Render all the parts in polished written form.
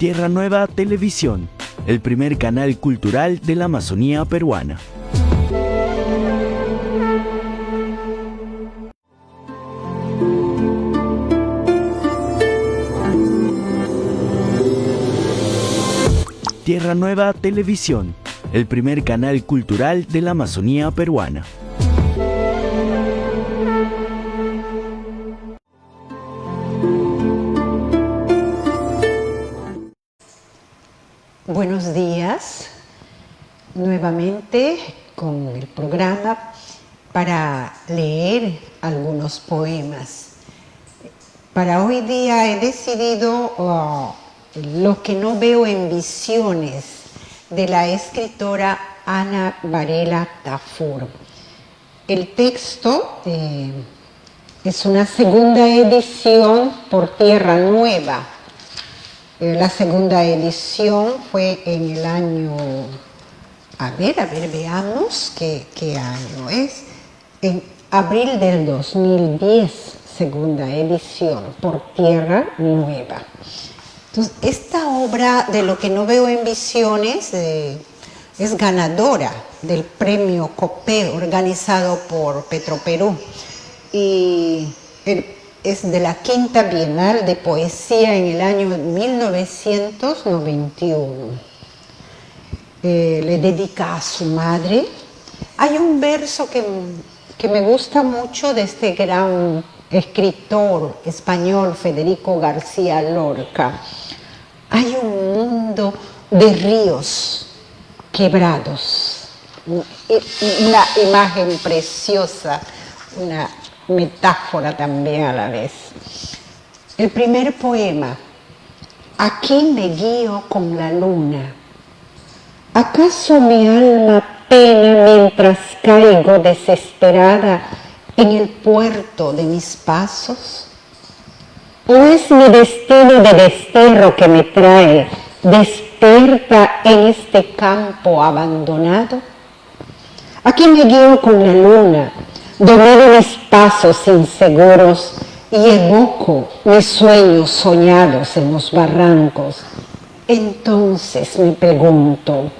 Tierra Nueva Televisión, el primer canal cultural de la Amazonía peruana. Tierra Nueva Televisión, el primer canal cultural de la Amazonía peruana. Buenos días, nuevamente con el programa para leer algunos poemas. Para hoy día he decidido Lo que no veo en visiones, de la escritora Ana Varela Tafur. El texto es una segunda edición por Tierra Nueva. La segunda edición fue en el año, veamos qué año es, en abril del 2010, segunda edición por Tierra Nueva. Entonces, esta obra de Lo que no veo en visiones es ganadora del premio COPE organizado por Petroperú y es de la Quinta Bienal de Poesía en el año 1991. Le dedica a su madre. Hay un verso que me gusta mucho de este gran escritor español Federico García Lorca. Hay un mundo de ríos quebrados, una imagen preciosa, una metáfora también a la vez. El primer poema, Aquí me guío con la luna. ¿Acaso mi alma pena mientras caigo desesperada en el puerto de mis pasos? ¿O es mi destino de destierro que me trae despierta en este campo abandonado? Aquí me guío con la luna, domino mis pasos inseguros y evoco mis sueños soñados en los barrancos. Entonces me pregunto,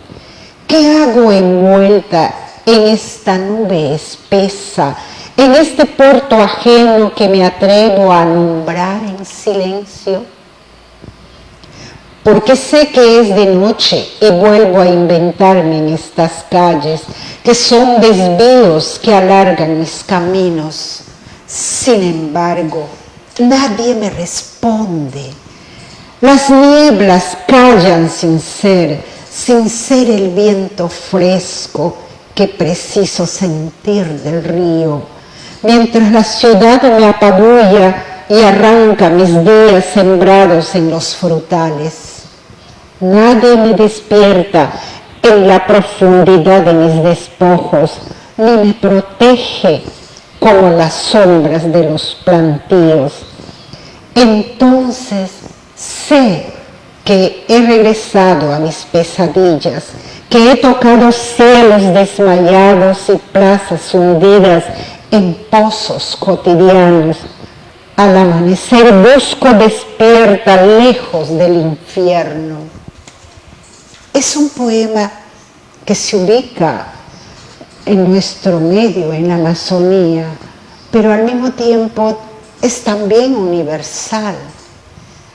¿qué hago envuelta en esta nube espesa, en este puerto ajeno que me atrevo a nombrar en silencio? Porque sé que es de noche y vuelvo a inventarme en estas calles que son desvíos que alargan mis caminos. Sin embargo, nadie me responde. Las nieblas callan sin ser el viento fresco que preciso sentir del río, mientras la ciudad me apabulla y arranca mis días sembrados en los frutales. Nadie me despierta en la profundidad de mis despojos, ni me protege como las sombras de los plantíos. Entonces sé que he regresado a mis pesadillas, que he tocado cielos desmayados y plazas hundidas en pozos cotidianos. Al amanecer busco despierta lejos del infierno. Es un poema que se ubica en nuestro medio, en la Amazonía, pero al mismo tiempo es también universal.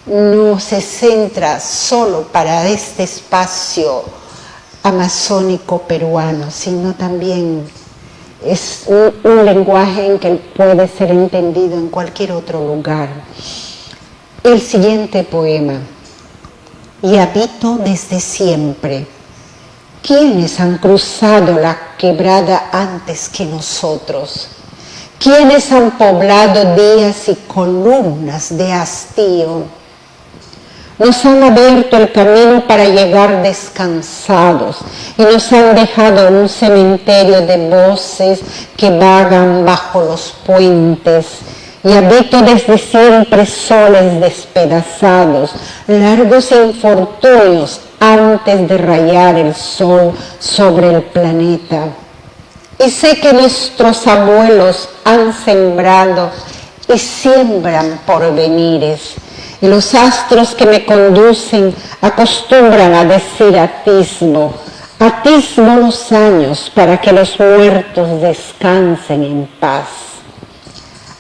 No se centra solo para este espacio amazónico peruano, sino también es un lenguaje en que puede ser entendido en cualquier otro lugar. El siguiente poema, Y habito desde siempre. ¿Quiénes han cruzado la quebrada antes que nosotros? ¿Quiénes han poblado días y columnas de hastío? Nos han abierto el camino para llegar descansados y nos han dejado un cementerio de voces que vagan bajo los puentes. Y habito desde siempre soles despedazados, largos infortunios antes de rayar el sol sobre el planeta. Y sé que nuestros abuelos han sembrado y siembran porvenires, y los astros que me conducen acostumbran a decir atismo, atismo los años para que los muertos descansen en paz.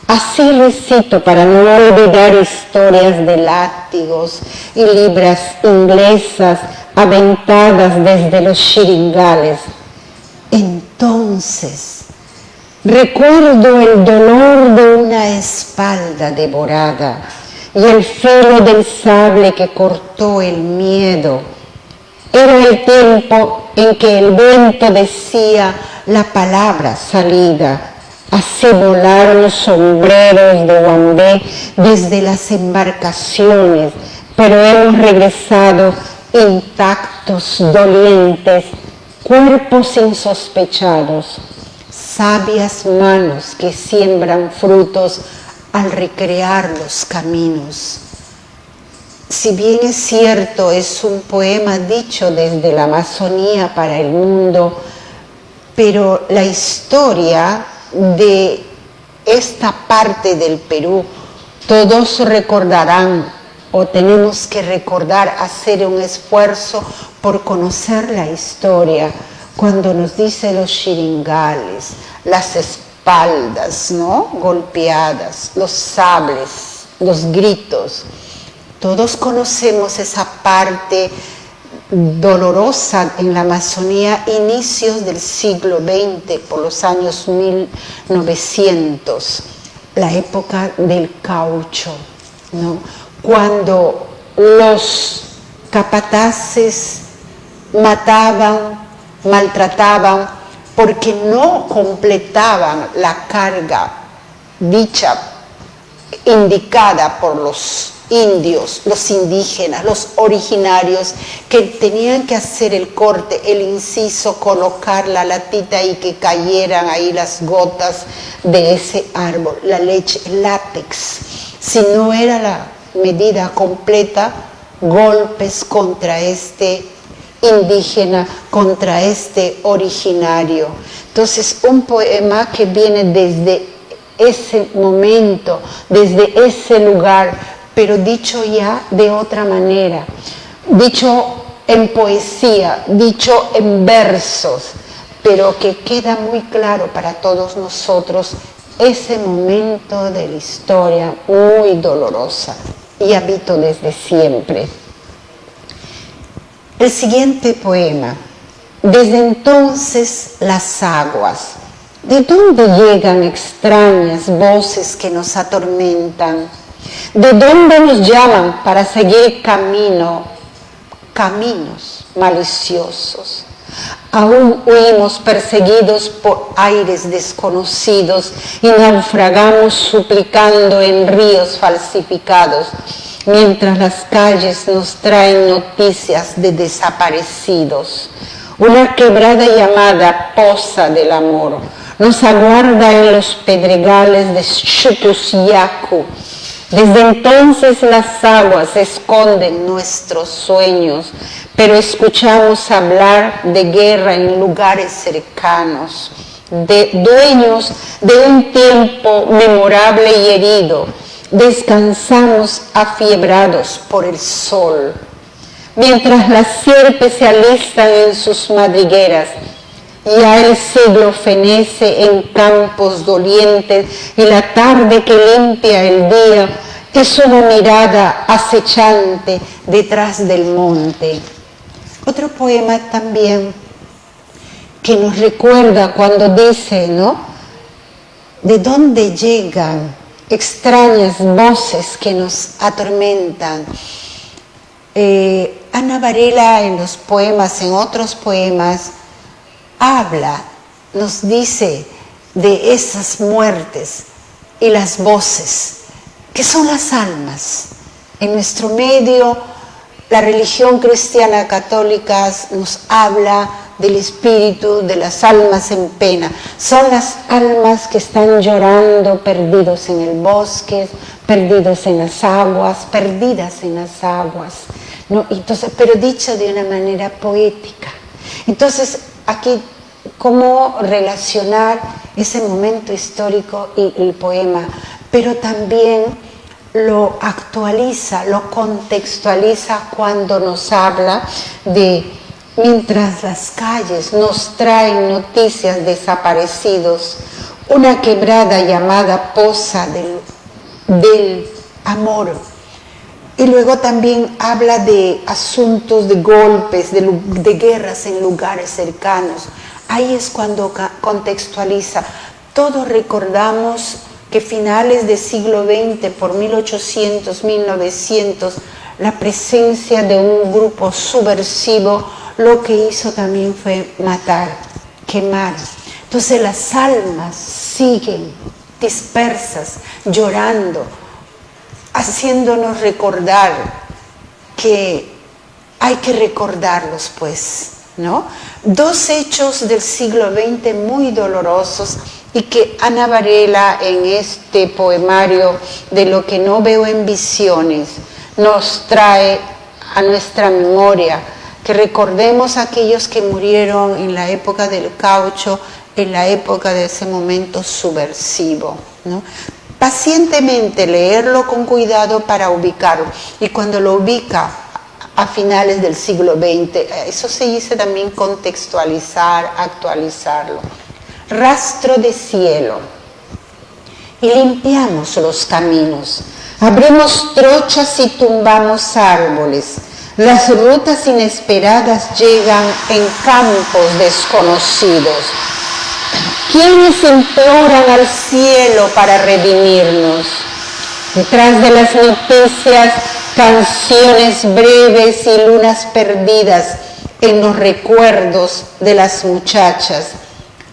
Así recito para no olvidar historias de látigos y libras inglesas aventadas desde los chiringales. Entonces, recuerdo el dolor de una espalda devorada y el filo del sable que cortó el miedo. Era el tiempo en que el viento decía la palabra salida. Así volaron los sombreros de Wambé desde las embarcaciones, pero hemos regresado intactos, dolientes, cuerpos insospechados, sabias manos que siembran frutos al recrear los caminos. Si bien es cierto, es un poema dicho desde la Amazonía para el mundo, pero la historia de esta parte del Perú, todos recordarán o tenemos que recordar, hacer un esfuerzo por conocer la historia, cuando nos dice los chiringales, las espaldas, ¿no?, golpeadas, los sables, los gritos. Todos conocemos esa parte dolorosa en la Amazonía, inicios del siglo XX, por los años 1900, la época del caucho, ¿no?, cuando los capataces mataban, maltrataban, porque no completaban la carga dicha, indicada por los indios, los indígenas, los originarios, que tenían que hacer el corte, el inciso, colocar la latita y que cayeran ahí las gotas de ese árbol, la leche, el látex. Si no era la medida completa, golpes contra este indígena, contra este originario. Entonces, un poema que viene desde ese momento, desde ese lugar, pero dicho ya de otra manera, dicho en poesía, dicho en versos, pero que queda muy claro para todos nosotros ese momento de la historia muy dolorosa, y habito desde siempre. El siguiente poema: desde entonces las aguas. ¿De dónde llegan extrañas voces que nos atormentan? ¿De dónde nos llaman para seguir caminos maliciosos? Aún huimos perseguidos por aires desconocidos y naufragamos suplicando en ríos falsificados, mientras las calles nos traen noticias de desaparecidos. Una quebrada llamada Poza del Amor nos aguarda en los pedregales de Chupusiacu. Desde entonces las aguas esconden nuestros sueños, pero escuchamos hablar de guerra en lugares cercanos, de dueños de un tiempo memorable y herido. Descansamos afiebrados por el sol, mientras las sierpes se alistan en sus madrigueras. Ya el siglo fenece en campos dolientes y la tarde que limpia el día es una mirada acechante detrás del monte. Otro poema también que nos recuerda cuando dice, ¿no?, ¿de dónde llegan extrañas voces que nos atormentan? Ana Varela en los poemas, en otros poemas, habla, nos dice de esas muertes y las voces, que son las almas. En nuestro medio, la religión cristiana católica nos habla del espíritu, de las almas en pena. Son las almas que están llorando, perdidos en el bosque, perdidos en las aguas, perdidas en las aguas, ¿no? Entonces, pero dicho de una manera poética. Entonces, aquí, cómo relacionar ese momento histórico y el poema, pero también lo actualiza, lo contextualiza cuando nos habla de mientras las calles nos traen noticias desaparecidos, una quebrada llamada Poza del Amor. Y luego también habla de asuntos de golpes, de guerras en lugares cercanos. Ahí es cuando contextualiza. Todos recordamos que finales del siglo XX, por 1800, 1900, la presencia de un grupo subversivo lo que hizo también fue matar, quemar. Entonces las almas siguen dispersas, llorando, haciéndonos recordar que hay que recordarlos, pues, ¿no? Dos hechos del siglo XX muy dolorosos y que Ana Varela en este poemario de Lo que no veo en visiones nos trae a nuestra memoria, que recordemos a aquellos que murieron en la época del caucho, en la época de ese momento subversivo, ¿no? Pacientemente leerlo con cuidado para ubicarlo, y cuando lo ubica a finales del siglo XX, eso se dice también contextualizar, actualizarlo. Rastro de cielo. Y limpiamos los caminos, abrimos trochas y tumbamos árboles. Las rutas inesperadas llegan en campos desconocidos. ¿Quiénes imploran al cielo para redimirnos? Detrás de las noticias, canciones breves y lunas perdidas en los recuerdos de las muchachas.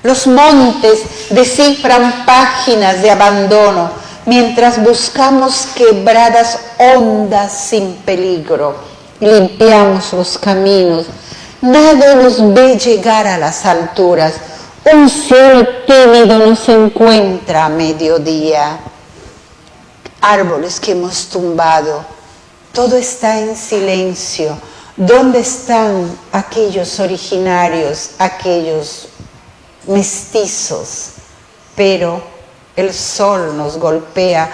Los montes descifran páginas de abandono mientras buscamos quebradas hondas sin peligro. Limpiamos los caminos. Nada nos ve llegar a las alturas. Un cielo tímido nos encuentra a mediodía. Árboles que hemos tumbado. Todo está en silencio. ¿Dónde están aquellos originarios, aquellos mestizos? Pero el sol nos golpea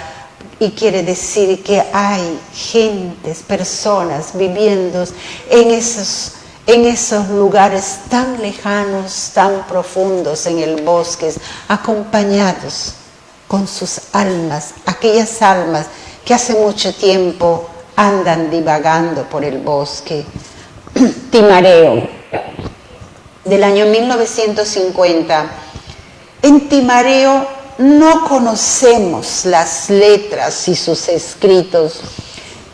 y quiere decir que hay gentes, personas viviendo en esos lugares tan lejanos, tan profundos en el bosque, acompañados con sus almas, aquellas almas que hace mucho tiempo andan divagando por el bosque. Timareo, del año 1950. En Timareo no conocemos las letras y sus escritos,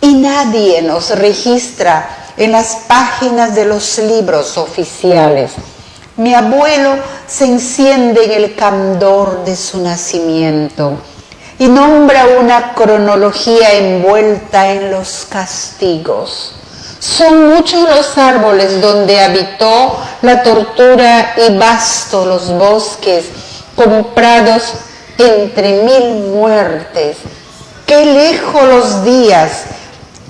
y nadie nos registra en las páginas de los libros oficiales. Mi abuelo se enciende en el candor de su nacimiento y nombra una cronología envuelta en los castigos. Son muchos los árboles donde habitó la tortura y vastos los bosques comprados entre 1000 muertes. Qué lejos los días,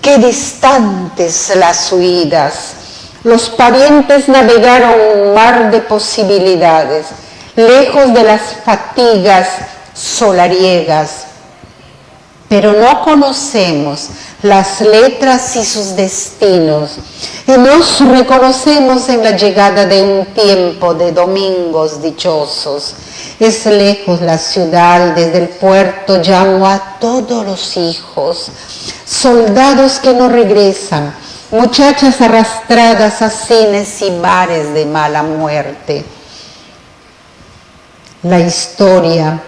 qué distantes las huidas. Los parientes navegaron un mar de posibilidades, lejos de las fatigas solariegas. Pero no conocemos las letras y sus destinos, y nos reconocemos en la llegada de un tiempo de domingos dichosos. Es lejos la ciudad, desde el puerto llamo a todos los hijos, soldados que no regresan, muchachas arrastradas a cines y bares de mala muerte. La historia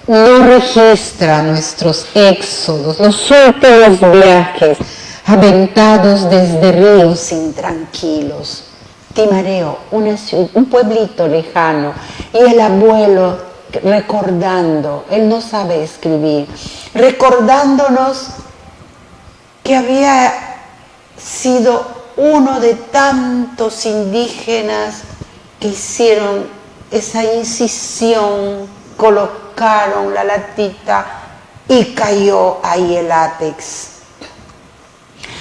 no registra nuestros éxodos, los últimos viajes, aventados desde ríos intranquilos. Timareo, un pueblito lejano, y el abuelo recordando, él no sabe escribir, recordándonos que había sido uno de tantos indígenas que hicieron esa incisión, colocaron la latita y cayó ahí el látex.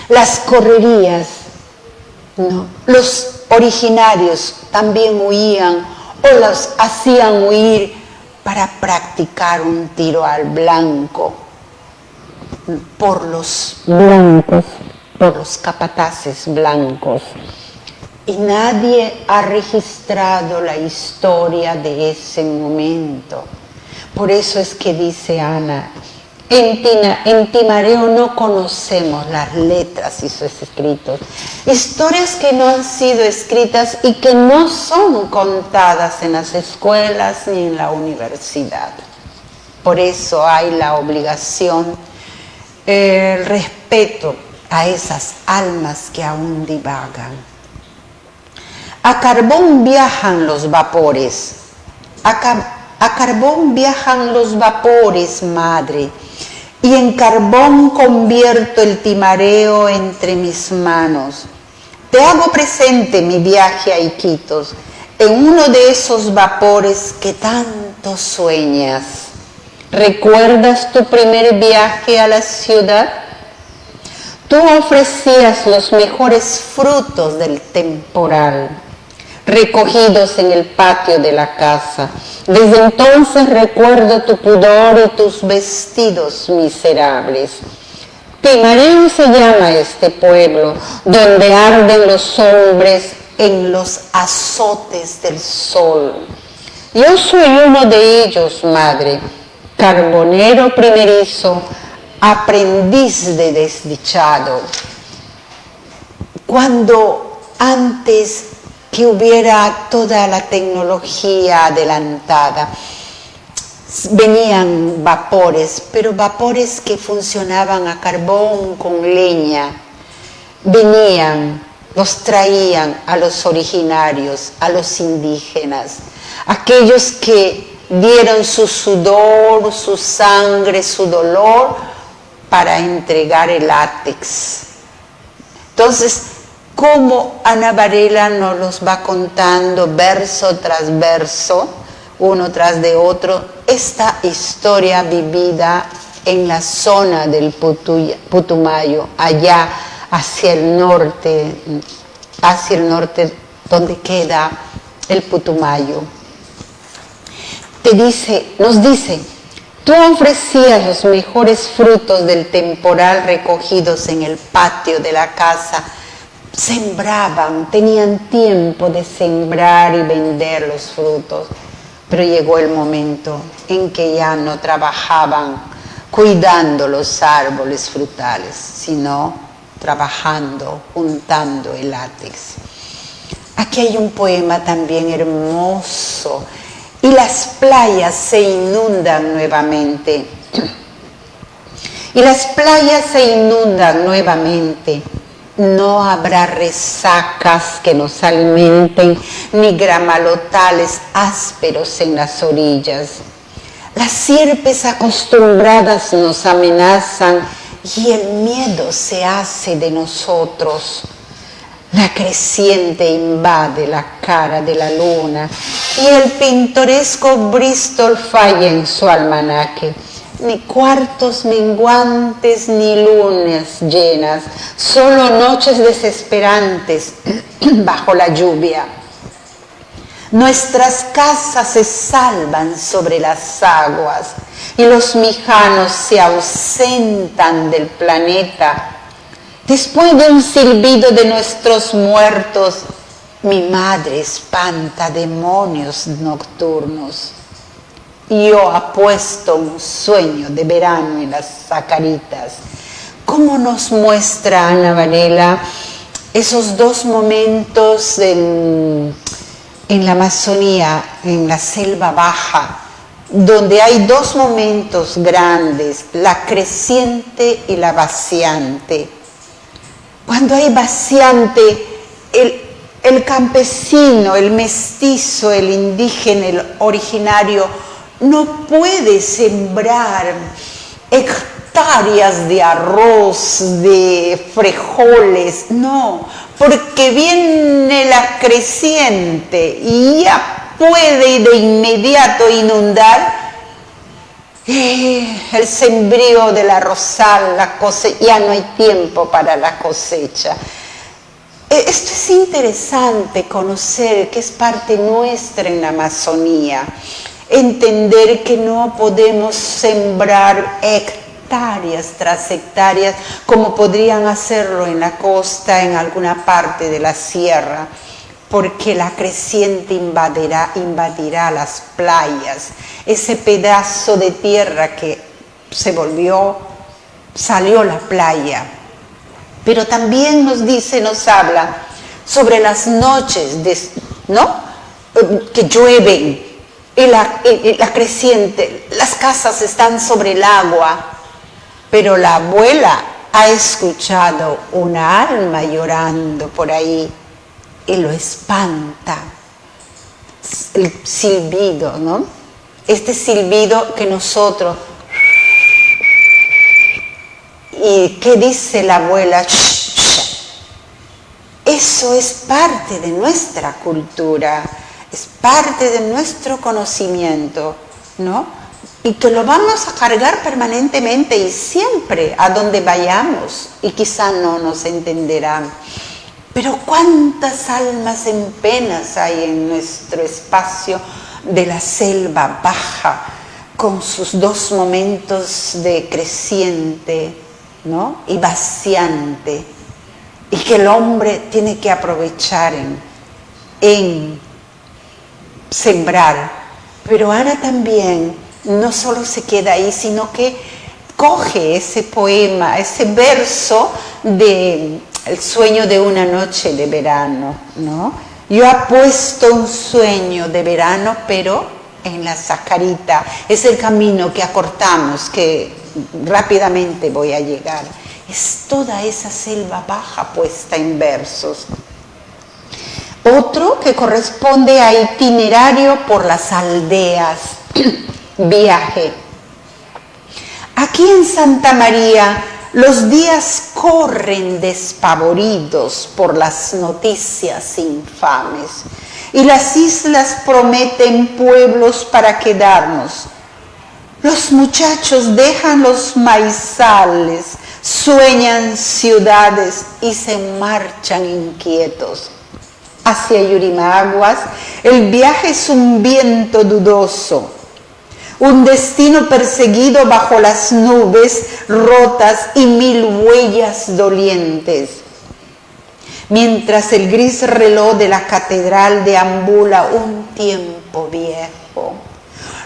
Las correrías, no, los originarios también huían o los hacían huir para practicar un tiro al blanco. por los blancos, por los capataces blancos. Y nadie ha registrado la historia de ese momento. Por eso es que dice Ana, en Timareo no conocemos las letras y sus escritos. Historias que no han sido escritas y que no son contadas en las escuelas ni en la universidad. Por eso hay la obligación, el respeto a esas almas que aún divagan. A carbón viajan los vapores, a carbón viajan los vapores, madre, y en carbón convierto el Timareo entre mis manos. Te hago presente mi viaje a Iquitos, en uno de esos vapores que tanto sueñas. ¿Recuerdas tu primer viaje a la ciudad? Tú ofrecías los mejores frutos del temporal, recogidos en el patio de la casa. Desde entonces recuerdo tu pudor y tus vestidos miserables. Timareo se llama este pueblo, donde arden los hombres en los azotes del sol. Yo soy uno de ellos, madre, carbonero primerizo, aprendiz de desdichado. Cuando antes que hubiera toda la tecnología adelantada, venían vapores, pero vapores que funcionaban a carbón con leña. Venían, los traían a los originarios, a los indígenas, aquellos que dieron su sudor, su sangre, su dolor para entregar el látex. Entonces, como Ana Varela nos los va contando verso tras verso, uno tras de otro, esta historia vivida en la zona del Putumayo, allá hacia el norte donde queda el Putumayo. Nos dice, tú ofrecías los mejores frutos del temporal recogidos en el patio de la casa. Sembraban, tenían tiempo de sembrar y vender los frutos, pero llegó el momento en que ya no trabajaban cuidando los árboles frutales, sino trabajando, juntando el látex. Aquí hay un poema también hermoso, y las playas se inundan nuevamente. Y las playas se inundan nuevamente. No habrá resacas que nos alimenten, ni gramalotales ásperos en las orillas. Las sierpes acostumbradas nos amenazan y el miedo se hace de nosotros. La creciente invade la cara de la luna y el pintoresco Bristol falla en su almanaque. Ni cuartos menguantes ni lunas llenas, solo noches desesperantes bajo la lluvia. Nuestras casas se salvan sobre las aguas y los mijanos se ausentan del planeta. Después de un silbido de nuestros muertos, mi madre espanta demonios nocturnos. Yo apuesto un sueño de verano en las sacaritas. ¿Cómo nos muestra Ana Varela esos dos momentos en la Amazonía, en la selva baja, donde hay dos momentos grandes, la creciente y la vaciante? Cuando hay vaciante, el campesino, el mestizo, el indígena, el originario, no puede sembrar hectáreas de arroz, de frijoles, no, porque viene la creciente y ya puede de inmediato inundar el sembrío del arrozal, la cosecha, ya no hay tiempo para la cosecha. Esto es interesante conocer que es parte nuestra en la Amazonía. Entender que no podemos sembrar hectáreas tras hectáreas, como podrían hacerlo en la costa, en alguna parte de la sierra, porque la creciente invadirá las playas, ese pedazo de tierra que salió la playa. Pero también nos habla sobre las noches, que llueven, y la creciente, las casas están sobre el agua, pero la abuela ha escuchado una alma llorando por ahí y lo espanta. El silbido, ¿no? Este silbido que nosotros... ¿Y qué dice la abuela? Shh, shh. Eso es parte de nuestra cultura, es parte de nuestro conocimiento, ¿no? Y que lo vamos a cargar permanentemente y siempre a donde vayamos, y quizá no nos entenderán. Pero cuántas almas en penas hay en nuestro espacio de la selva baja, con sus dos momentos de creciente, ¿no? Y vaciante, y que el hombre tiene que aprovechar en sembrar. Pero ahora también no solo se queda ahí, sino que coge ese poema, ese verso de El sueño de una noche de verano, ¿no? Yo apuesto un sueño de verano, pero en la sacarita. Es el camino que acortamos, que rápidamente voy a llegar. Es toda esa selva baja puesta en versos. Otro que corresponde a itinerario por las aldeas, viaje. Aquí en Santa María los días corren despavoridos por las noticias infames y las islas prometen pueblos para quedarnos. Los muchachos dejan los maizales, sueñan ciudades y se marchan inquietos. Hacia Yurimaguas, el viaje es un viento dudoso, un destino perseguido bajo las nubes rotas y mil huellas dolientes. Mientras el gris reloj de la catedral deambula un tiempo viejo.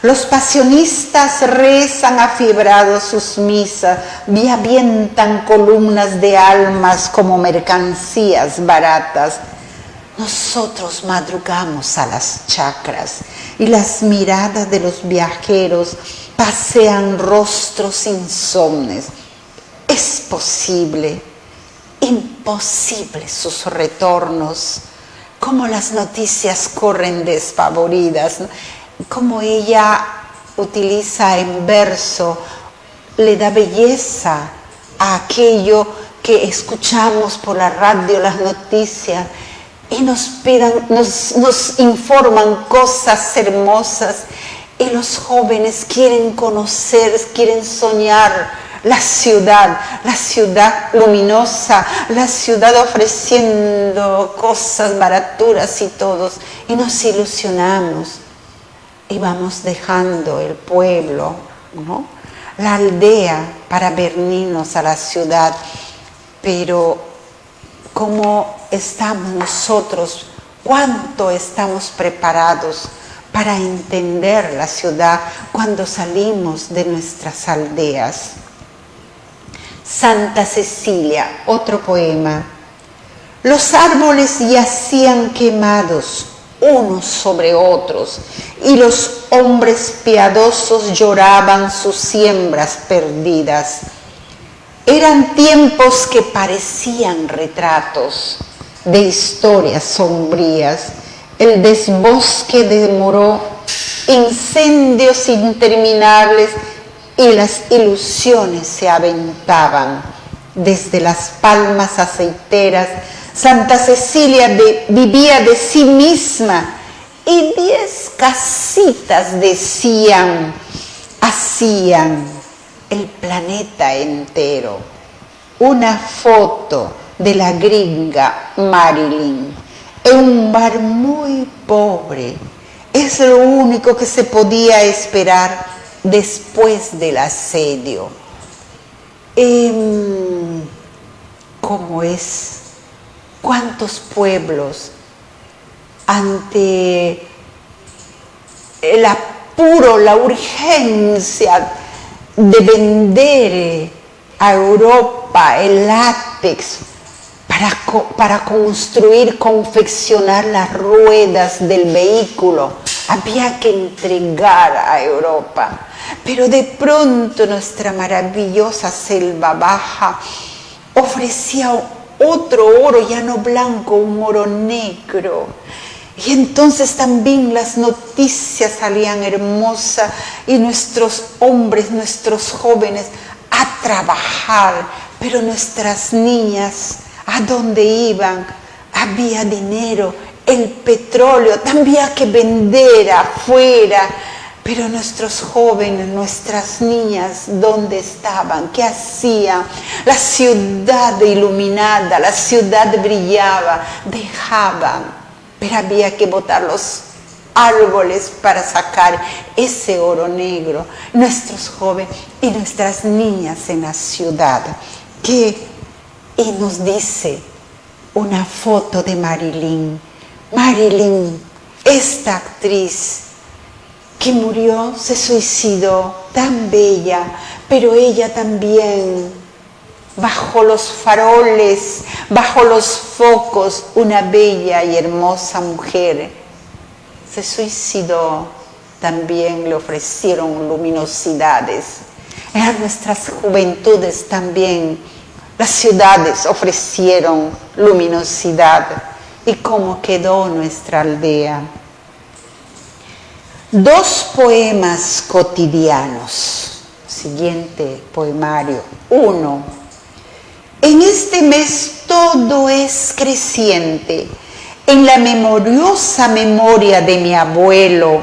Los pasionistas rezan afiebrados sus misas y avientan columnas de almas como mercancías baratas. Nosotros madrugamos a las chacras y las miradas de los viajeros pasean rostros insomnes. Es posible, imposible sus retornos, como las noticias corren despavoridas, como ella utiliza en verso, le da belleza a aquello que escuchamos por la radio, las noticias, y nos informan cosas hermosas, y los jóvenes quieren conocer, quieren soñar la ciudad luminosa, la ciudad ofreciendo cosas baraturas y todos, y nos ilusionamos y vamos dejando el pueblo, ¿no? La aldea para venirnos a la ciudad. Pero ¿cómo estamos nosotros? ¿Cuánto estamos preparados para entender la ciudad cuando salimos de nuestras aldeas? Santa Cecilia, otro poema. Los árboles yacían quemados unos sobre otros, y los hombres piadosos lloraban sus siembras perdidas. Eran tiempos que parecían retratos de historias sombrías. El desbosque demoró, incendios interminables, y las ilusiones se aventaban. Desde las palmas aceiteras, Santa Cecilia vivía de sí misma, y 10 casitas hacían el planeta entero. Una foto de la gringa Marilyn en un bar muy pobre. Es lo único que se podía esperar después del asedio. ¿Cómo es? ¿Cuántos pueblos ante el apuro, la urgencia de vender a Europa el látex para construir, confeccionar las ruedas del vehículo? Había que entregar a Europa. Pero de pronto nuestra maravillosa selva baja ofrecía otro oro, ya no blanco, un oro negro. Y entonces también las noticias salían hermosas y nuestros hombres, nuestros jóvenes a trabajar, pero nuestras niñas, ¿a dónde iban? Había dinero, el petróleo, también había que vender afuera. Pero nuestros jóvenes, nuestras niñas, ¿dónde estaban? ¿Qué hacían? La ciudad iluminada, la ciudad brillaba, dejaban, pero había que botar los árboles para sacar ese oro negro. Nuestros jóvenes y nuestras niñas en la ciudad. Y nos dice una foto de Marilyn. Marilyn, esta actriz que murió, se suicidó, tan bella, pero ella también, bajo los faroles, bajo los focos, una bella y hermosa mujer, se suicidó, también le ofrecieron luminosidades. A nuestras juventudes también, las ciudades ofrecieron luminosidad. ¿Y cómo quedó nuestra aldea? 2 poemas cotidianos. Siguiente poemario. 1. En este mes todo es creciente. En la memoriosa memoria de mi abuelo,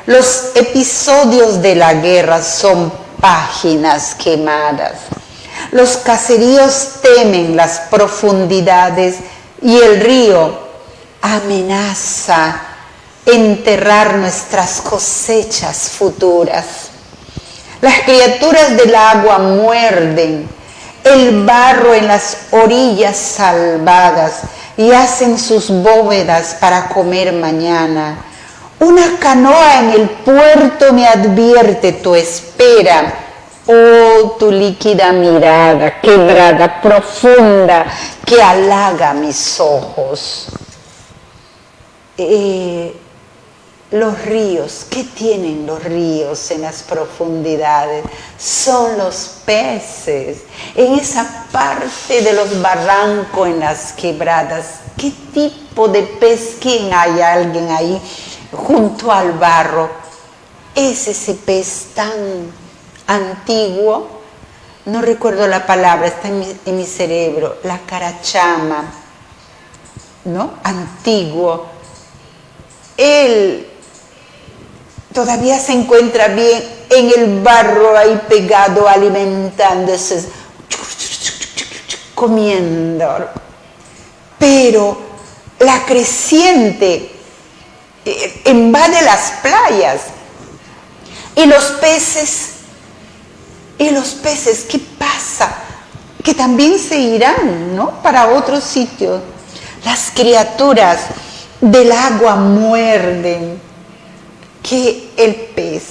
los episodios de la guerra son páginas quemadas. Los caseríos temen las profundidades y el río amenaza enterrar nuestras cosechas futuras. Las criaturas del agua muerden el barro en las orillas salvadas y hacen sus bóvedas para comer mañana. Una canoa en el puerto me advierte tu espera. Oh, tu líquida mirada, quebrada, profunda, que halaga mis ojos. Los ríos, ¿qué tienen los ríos en las profundidades? Son los peces. En esa parte de los barrancos, en las quebradas, ¿qué tipo de pez? ¿Quién hay? ¿Alguien ahí junto al barro? Es ese pez tan antiguo, no recuerdo la palabra, está en mi cerebro, la carachama, ¿no? Antiguo. Él todavía se encuentra bien en el barro ahí pegado, alimentándose, comiendo. Pero la creciente invade las playas. Y los peces, ¿qué pasa? Que también se irán, ¿no? Para otros sitios. Las criaturas del agua muerden. Que el pez,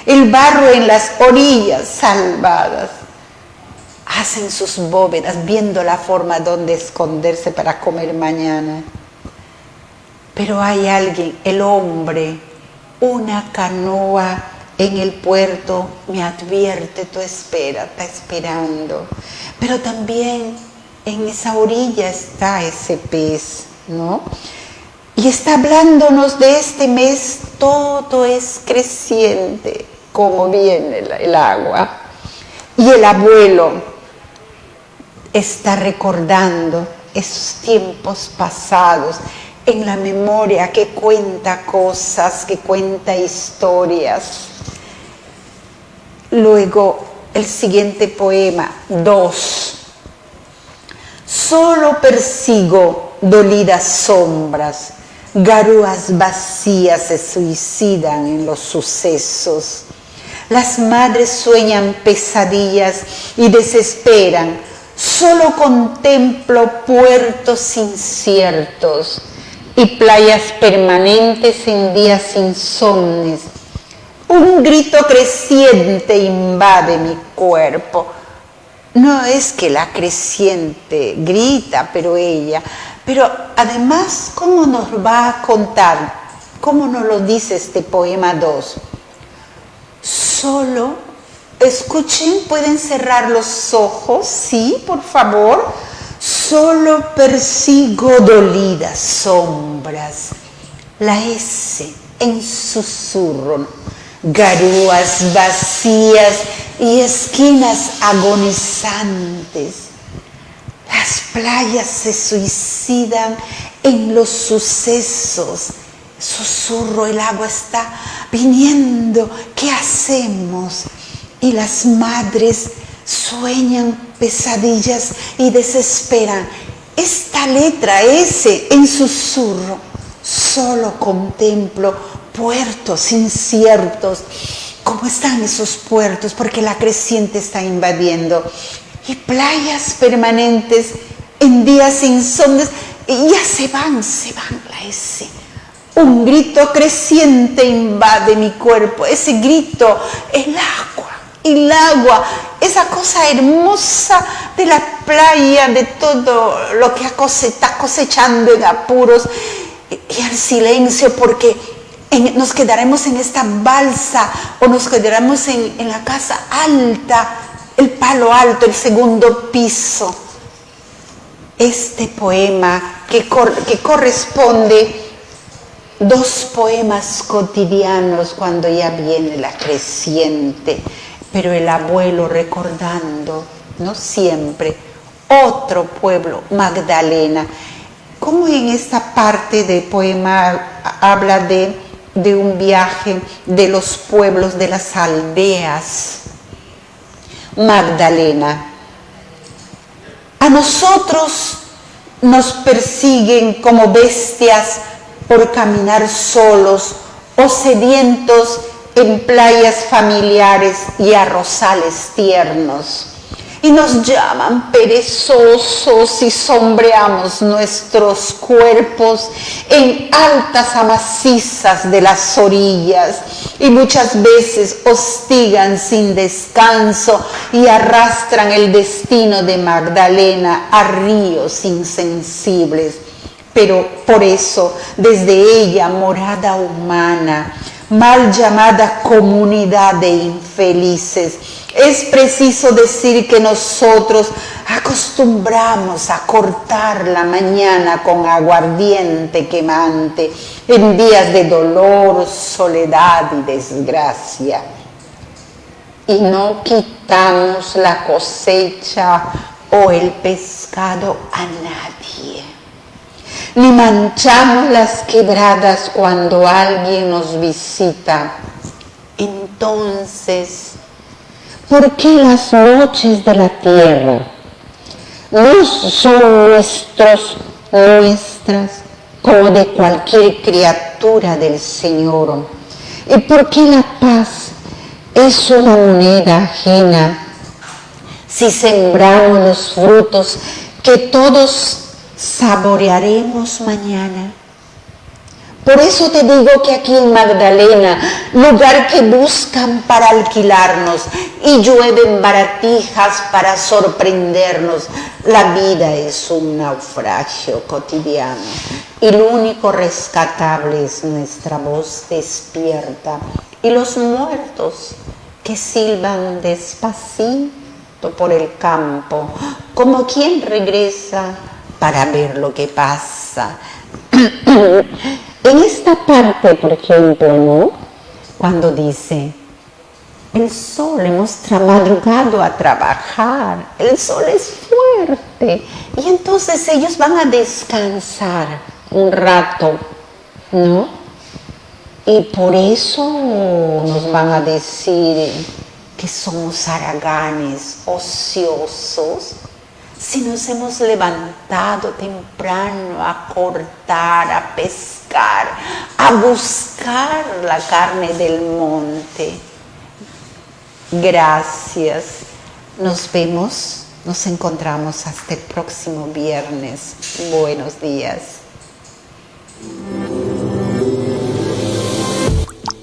el barro en las orillas salvadas, hacen sus bóvedas viendo la forma donde esconderse para comer mañana. Pero hay alguien, el hombre, una canoa en el puerto me advierte, tu espera, está esperando. Pero también en esa orilla está ese pez, ¿no? Y está hablándonos de este mes, todo es creciente, como viene el agua. Y el abuelo está recordando esos tiempos pasados en la memoria, que cuenta cosas, que cuenta historias. Luego, el siguiente poema, 2. Solo persigo dolidas sombras, garúas vacías se suicidan en los sucesos. Las madres sueñan pesadillas y desesperan. Solo contemplo puertos inciertos y playas permanentes en días insomnes. Un grito creciente invade mi cuerpo. No es que la creciente grita, pero además, ¿cómo nos va a contar? ¿Cómo nos lo dice este poema 2? Solo, escuchen, pueden cerrar los ojos, sí, por favor. Solo persigo dolidas sombras, la S en susurro, garúas vacías y esquinas agonizantes. Las playas se suicidan en los sucesos. Susurro, el agua está viniendo, ¿qué hacemos? Y las madres sueñan pesadillas y desesperan. Esta letra S en susurro, solo contemplo puertos inciertos. ¿Cómo están esos puertos? Porque la creciente está invadiendo. Y playas permanentes en días insomnes. Y ya se van la S. Un grito creciente invade mi cuerpo. Ese grito, el agua, esa cosa hermosa de la playa, de todo lo que está cosechando en apuros. Y el silencio, porque nos quedaremos en esta balsa o nos quedaremos en la casa alta, el palo alto, el segundo piso. Este poema que corresponde dos poemas cotidianos cuando ya viene la creciente, pero el abuelo recordando, no siempre, otro pueblo, Magdalena. Como en esta parte del poema habla de un viaje de los pueblos, de las aldeas. Magdalena. A nosotros nos persiguen como bestias por caminar solos o sedientos en playas familiares y arrozales tiernos. Y nos llaman perezosos y sombreamos nuestros cuerpos en altas amacizas de las orillas. Y muchas veces hostigan sin descanso y arrastran el destino de Magdalena a ríos insensibles. Pero por eso, desde ella, morada humana, mal llamada comunidad de infelices, es preciso decir que nosotros acostumbramos a cortar la mañana con aguardiente quemante en días de dolor, soledad y desgracia. Y no quitamos la cosecha o el pescado a nadie. Ni manchamos las quebradas cuando alguien nos visita. Entonces, ¿por qué las noches de la tierra no son nuestras como de cualquier criatura del Señor? ¿Y por qué la paz es una moneda ajena si sembramos los frutos que todos saborearemos mañana? Por eso te digo que aquí en Magdalena, lugar que buscan para alquilarnos y llueven baratijas para sorprendernos, la vida es un naufragio cotidiano y lo único rescatable es nuestra voz despierta y los muertos que silban despacito por el campo, como quien regresa para ver lo que pasa. En esta parte, por ejemplo, ¿no? Cuando dice, el sol, hemos madrugado a trabajar, el sol es fuerte, y entonces ellos van a descansar un rato, ¿no? Y por eso nos van a decir que somos haraganes, ociosos, si nos hemos levantado temprano a cortar, a pescar, a buscar la carne del monte. Gracias. Nos vemos, nos encontramos hasta el próximo viernes. Buenos días.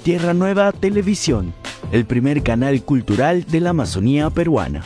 Tierra Nueva Televisión, el primer canal cultural de la Amazonía peruana.